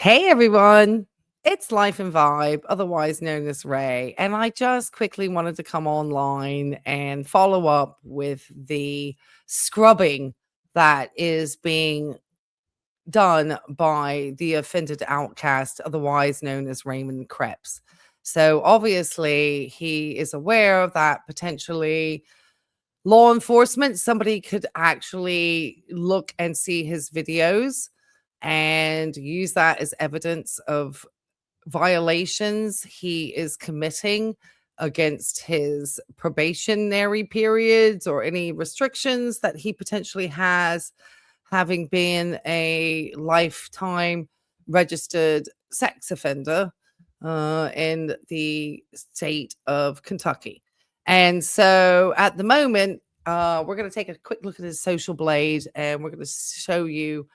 Hey everyone, it's Life and Vibe, otherwise known as Ray, and I just quickly wanted to come online and follow up with the scrubbing that is being done by the offended outcast, otherwise known as Raymond Kreps. So obviously, he is aware that potentially law enforcement, somebody could actually look and see his videos and use that as evidence of violations he is committing against his probationary periods or any restrictions that he potentially has, having been a lifetime registered sex offender in the state of Kentucky. And so at the moment, we're going to take a quick look at his social blade and we're going to show you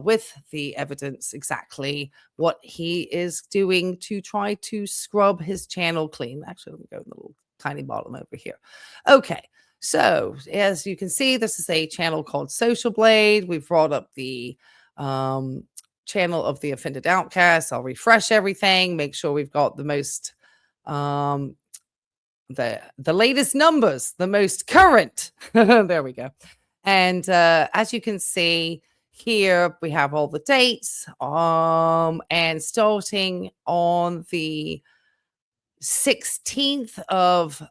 with the evidence exactly what he is doing to try to scrub his channel clean. Actually, let me go in the little tiny bottom over here. Okay. So as you can see, this is a channel called Social Blade. We've brought up the channel of the offended outcast. I'll refresh everything, make sure we've got the most the latest numbers, the most current. There we go. And as you can see here, we have all the dates. And starting on the 16th of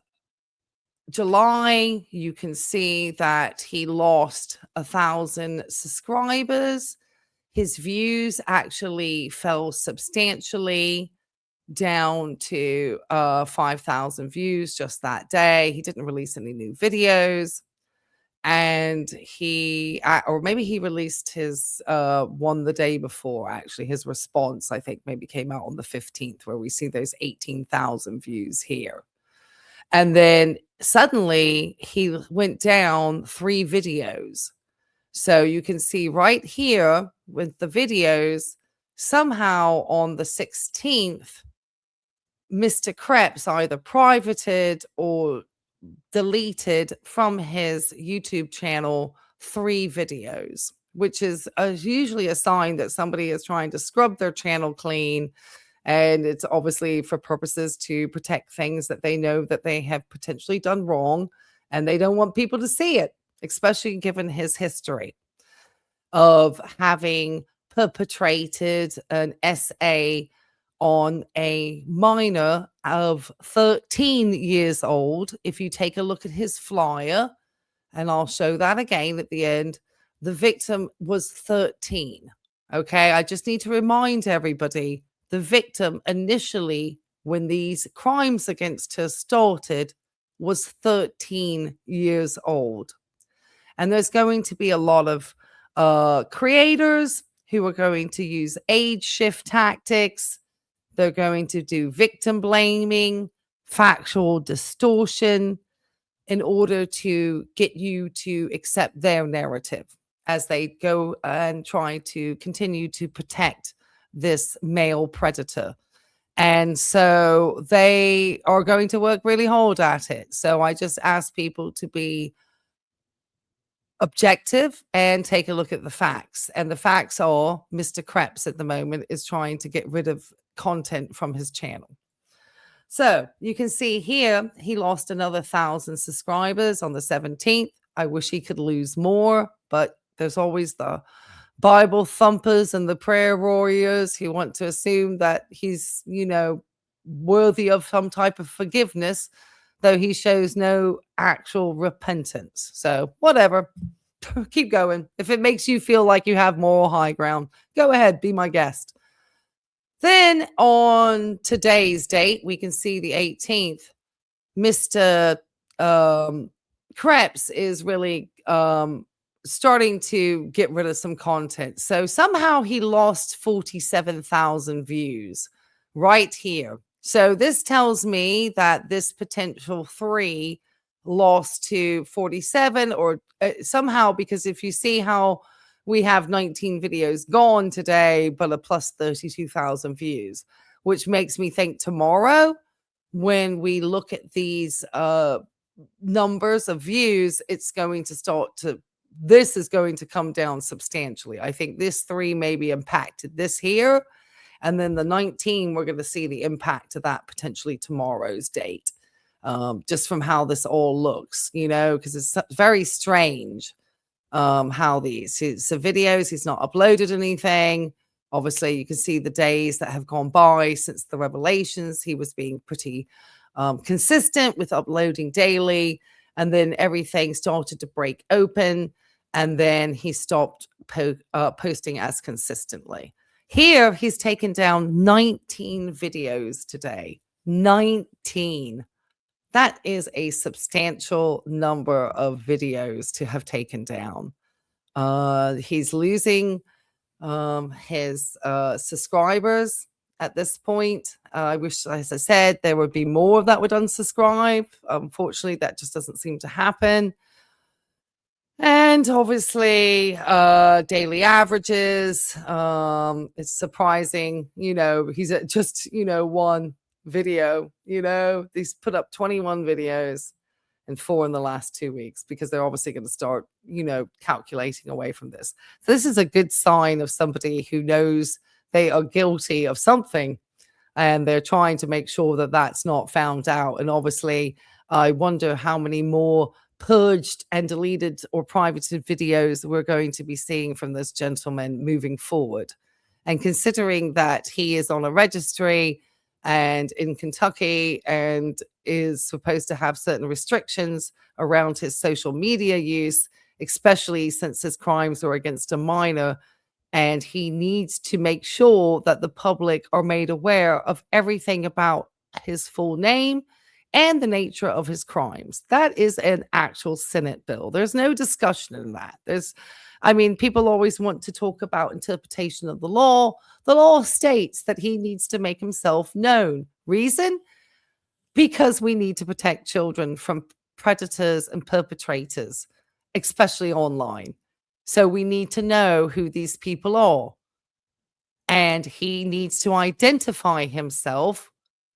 July, you can see that he lost 1,000 subscribers. His views actually fell substantially down to 5,000 views just that day. He didn't release any new videos. And he, or maybe he released his one the day before, actually. His response, I think, maybe came out on the 15th, where we see those 18,000 views here. And then suddenly he went down 3 videos. So you can see right here with the videos, somehow on the 16th, Mr. Kreps either privated or deleted from his YouTube channel 3 videos, which is usually a sign that somebody is trying to scrub their channel clean. And it's obviously for purposes to protect things that they know that they have potentially done wrong. And they don't want people to see it, especially given his history of having perpetrated an SA on a minor of 13 years old. If you take a look at his flyer, and I'll show that again at the end, the victim was 13. Okay, I just need to remind everybody the victim initially, when these crimes against her started, was 13 years old. And there's going to be a lot of creators who are going to use age shift tactics. They're going to do victim blaming, factual distortion in order to get you to accept their narrative as they go and try to continue to protect this male predator. And so they are going to work really hard at it. So I just ask people to be objective and take a look at the facts. And the facts are Mr. Kreps at the moment is trying to get rid of content from his channel. So you can see here, he lost another 1,000 subscribers on the 17th. I wish he could lose more, but there's always the Bible thumpers and the prayer warriors who want to assume that he's, worthy of some type of forgiveness, though he shows no actual repentance. So whatever, keep going. If it makes you feel like you have moral high ground, go ahead, be my guest. Then on today's date, we can see the 18th, Mr. Kreps is really starting to get rid of some content. So somehow he lost 47,000 views right here. So this tells me that this potential 3 lost to 47 or somehow, because if you see how we have 19 videos gone today, but a plus 32,000 views, which makes me think tomorrow when we look at these numbers of views, it's going to start to, this is going to come down substantially. I think this 3 maybe impacted this here. And then the 19, we're going to see the impact of that potentially tomorrow's date, just from how this all looks, because it's very strange how these videos, he's not uploaded anything. Obviously, you can see the days that have gone by since the revelations. He was being pretty consistent with uploading daily, and then everything started to break open, and then he stopped posting as consistently. Here, he's taken down 19 videos today. 19. That is a substantial number of videos to have taken down. He's losing his subscribers at this point. I wish, as I said, there would be more that would unsubscribe. Unfortunately, that just doesn't seem to happen. And obviously, daily averages. It's surprising, he's at just, one video, he's put up 21 videos and 4 in the last 2 weeks, because they're obviously going to start, calculating away from this. So this is a good sign of somebody who knows they are guilty of something, and they're trying to make sure that that's not found out. And obviously, I wonder how many more purged and deleted or privated videos we're going to be seeing from this gentleman moving forward. And considering that he is on a registry and in Kentucky and is supposed to have certain restrictions around his social media use, especially since his crimes are against a minor, and he needs to make sure that the public are made aware of everything about his full name and the nature of his crimes. That is an actual Senate bill. There's no discussion in that. People always want to talk about interpretation of the law. The law states that he needs to make himself known. Reason? Because we need to protect children from predators and perpetrators, especially online. So we need to know who these people are. And he needs to identify himself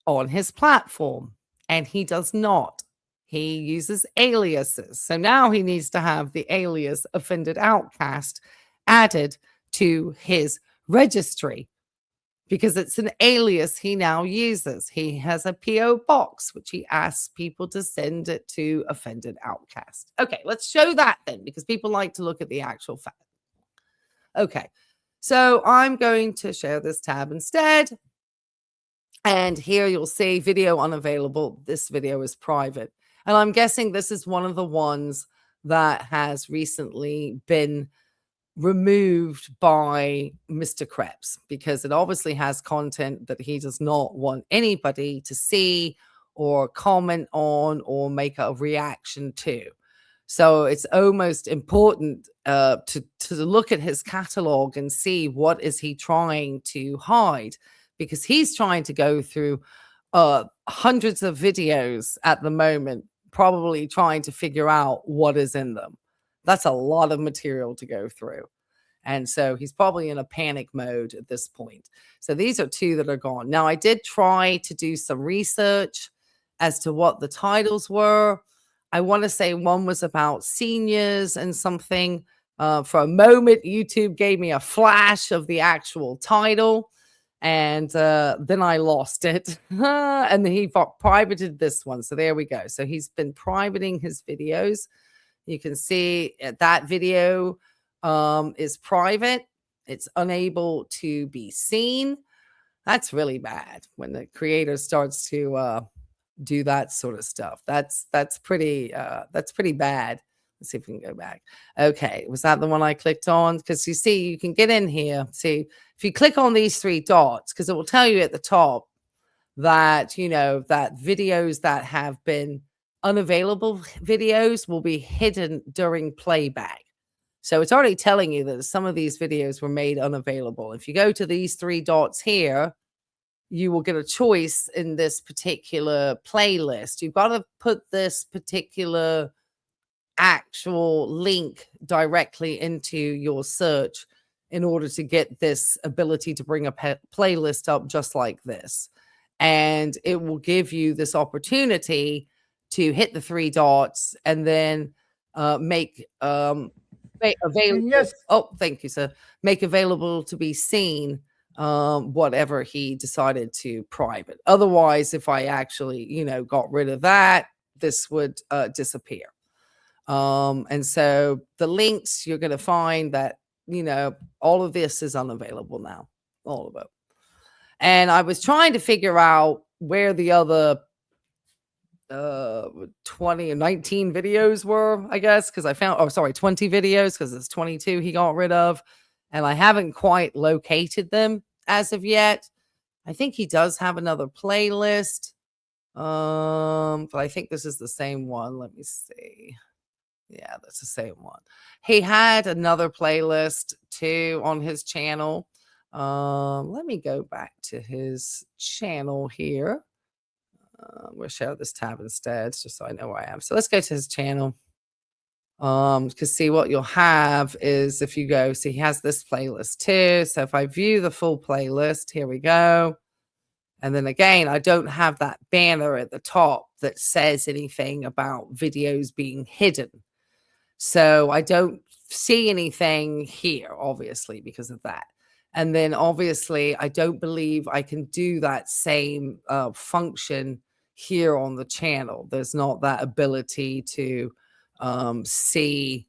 on his platform. And he does not. He uses aliases. So now he needs to have the alias Offended Outcast added to his registry, because it's an alias he now uses. He has a P.O. box, which he asks people to send it to Offended Outcast. Okay, let's show that then, because people like to look at the actual fact. Okay, so I'm going to share this tab instead. And here you'll see video unavailable. This video is private. And I'm guessing this is one of the ones that has recently been removed by Mr. Kreps, because it obviously has content that he does not want anybody to see or comment on or make a reaction to. So it's almost important to look at his catalog and see what is he trying to hide, because he's trying to go through hundreds of videos at the moment, probably trying to figure out what is in them. That's a lot of material to go through. And so he's probably in a panic mode at this point. So these are 2 that are gone. Now, I did try to do some research as to what the titles were. I want to say one was about seniors and something. For a moment, YouTube gave me a flash of the actual title. And then I lost it. And then he privated this one. So there we go. So he's been privating his videos. You can see that video is private. It's unable to be seen. That's really bad when the creator starts to do that sort of stuff. That's pretty bad. Let's see if we can go back. Okay, was that the one I clicked on? Because you see, you can get in here. See, if you click on these 3 dots, because it will tell you at the top that, that videos that have been unavailable videos will be hidden during playback. So it's already telling you that some of these videos were made unavailable. If you go to these 3 dots here, you will get a choice in this particular playlist. You've got to put this particular actual link directly into your search in order to get this ability to bring a playlist up just like this. And it will give you this opportunity to hit the 3 dots and then make available. Yes. Oh, thank you, sir. Make available to be seen whatever he decided to private. Otherwise, if I actually, got rid of that, this would disappear. And so the links you're going to find that, all of this is unavailable now, all of it. And I was trying to figure out where the other 20 or 19 videos were, I guess, because I found, 20 videos, because it's 22 he got rid of. And I haven't quite located them as of yet. I think he does have another playlist. But I think this is the same one. Let me see. Yeah, that's the same one. He had another playlist too on his channel. Let me go back to his channel here. We'll share this tab instead, just so I know where I am. So let's go to his channel. Because see, what you'll have is, if you go, see, he has this playlist too. So if I view the full playlist, here we go. And then again, I don't have that banner at the top that says anything about videos being hidden. So I don't see anything here, obviously, because of that. And then obviously, I don't believe I can do that same function here on the channel. There's not that ability to see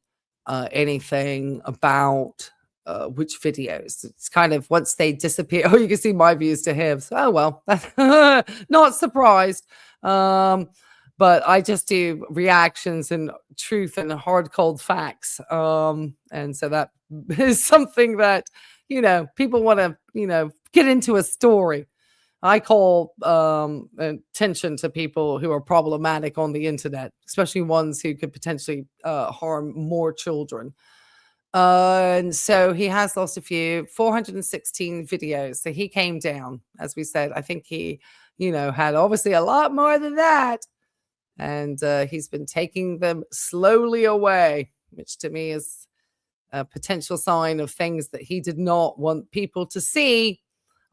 anything about which videos. It's kind of, once they disappear, oh, you can see my views to him. So, oh, well, not surprised. But I just do reactions and truth and hard, cold facts. And so that is something that, people want to, get into a story. I call attention to people who are problematic on the internet, especially ones who could potentially harm more children. And so he has lost a few, 416 videos. So he came down, as we said. I think he, had obviously a lot more than that. And he's been taking them slowly away, which to me is a potential sign of things that he did not want people to see,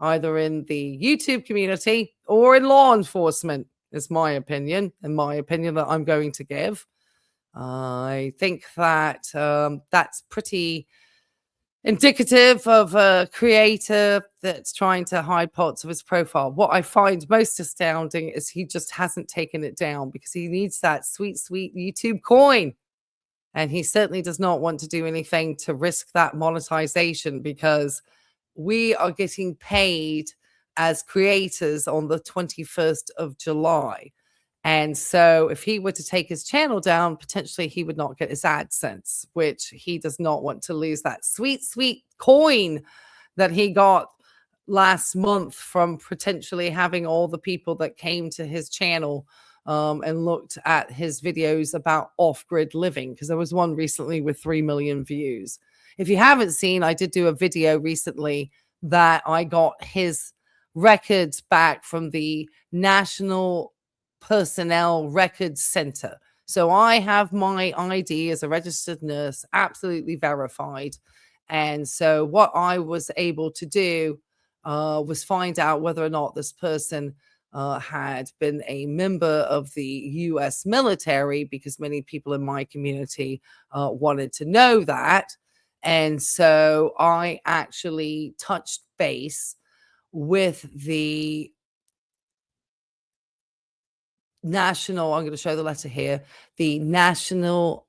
either in the YouTube community or in law enforcement, is my opinion, and my opinion that I'm going to give. I think that that's pretty indicative of a creator that's trying to hide parts of his profile. What I find most astounding is he just hasn't taken it down, because he needs that sweet, sweet YouTube coin. And he certainly does not want to do anything to risk that monetization, because we are getting paid as creators on the 21st of July. And so if he were to take his channel down, potentially he would not get his AdSense, which he does not want to lose that sweet, sweet coin that he got last month from potentially having all the people that came to his channel and looked at his videos about off-grid living, because there was one recently with 3 million views. If you haven't seen, I did do a video recently that I got his records back from the National Personnel Records Center. So I have my ID as a registered nurse absolutely verified. And so what I was able to do was find out whether or not this person had been a member of the US military, because many people in my community wanted to know that. And so I actually touched base with the National, I'm going to show the letter here, the National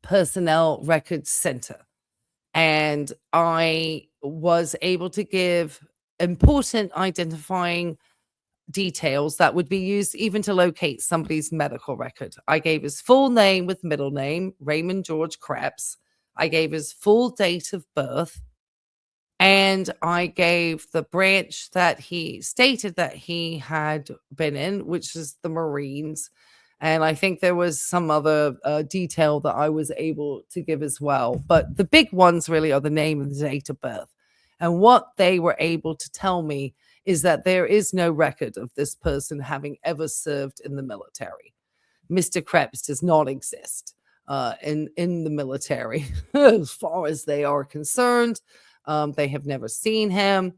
Personnel Records Center. And I was able to give important identifying details that would be used even to locate somebody's medical record. I gave his full name with middle name, Raymond George Kreps. I gave his full date of birth. And I gave the branch that he stated that he had been in, which is the Marines. And I think there was some other detail that I was able to give as well. But the big ones really are the name and the date of birth. And what they were able to tell me is that there is no record of this person having ever served in the military. Mr. Kreps does not exist in the military as far as they are concerned. They have never seen him.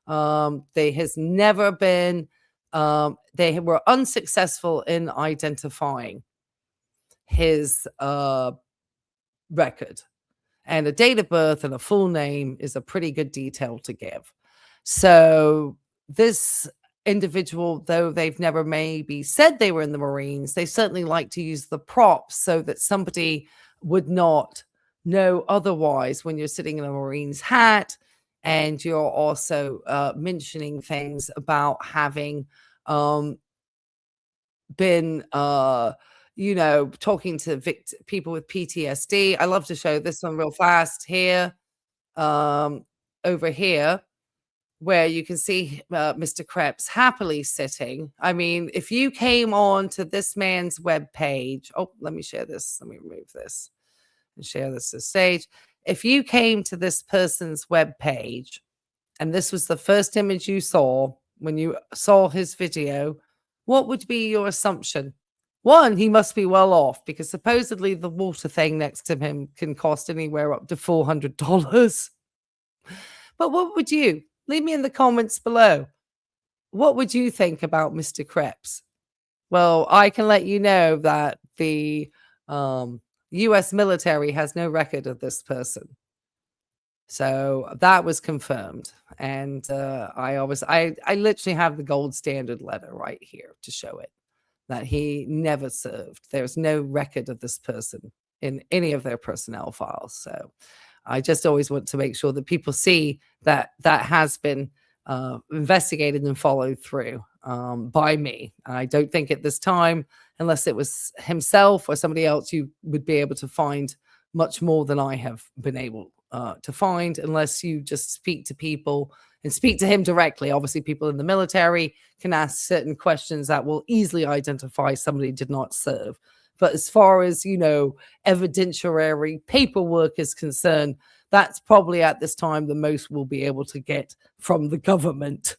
They has never been, they were unsuccessful in identifying his record. And a date of birth and a full name is a pretty good detail to give. So this individual, though they've never maybe said they were in the Marines, they certainly like to use the props so that somebody would not know otherwise when you're sitting in a Marine's hat. And you're also mentioning things about having been talking to people with PTSD. I love to show this one real fast here, over here, where you can see Mr. Kreps happily sitting. I mean, if you came on to this man's web page, oh, let me share this. Let me remove this and share this to stage. If you came to this person's web page and this was the first image you saw when you saw his video, what would be your assumption? One, he must be well off because supposedly the water thing next to him can cost anywhere up to $400. But what would you? Leave me in the comments below. What would you think about Mr. Kreps? Well, I can let you know that the US military has no record of this person. So that was confirmed. And I literally have the gold standard letter right here to show it, that he never served. There's no record of this person in any of their personnel files. So I just always want to make sure that people see that that has been investigated and followed through by me. I don't think at this time, unless it was himself or somebody else, you would be able to find much more than I have been able to find, unless you just speak to people and speak to him directly. Obviously, people in the military can ask certain questions that will easily identify somebody did not serve. But as far as, evidentiary paperwork is concerned, that's probably at this time the most we'll be able to get from the government.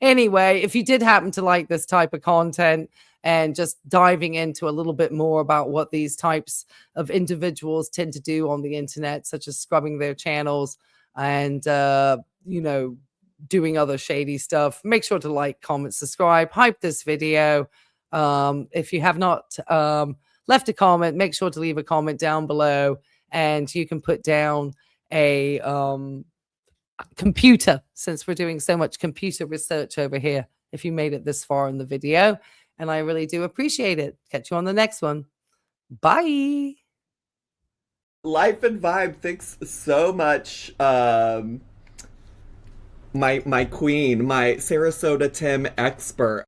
Anyway, if you did happen to like this type of content and just diving into a little bit more about what these types of individuals tend to do on the internet, such as scrubbing their channels and, doing other shady stuff, make sure to like, comment, subscribe, hype this video. If you have not left a comment, make sure to leave a comment down below, and you can put down a computer, since we're doing so much computer research over here, if you made it this far in the video. And I really do appreciate it. Catch you on the next one. Bye. Life and Vibe, thanks so much. My queen, my Sarasota Tim expert.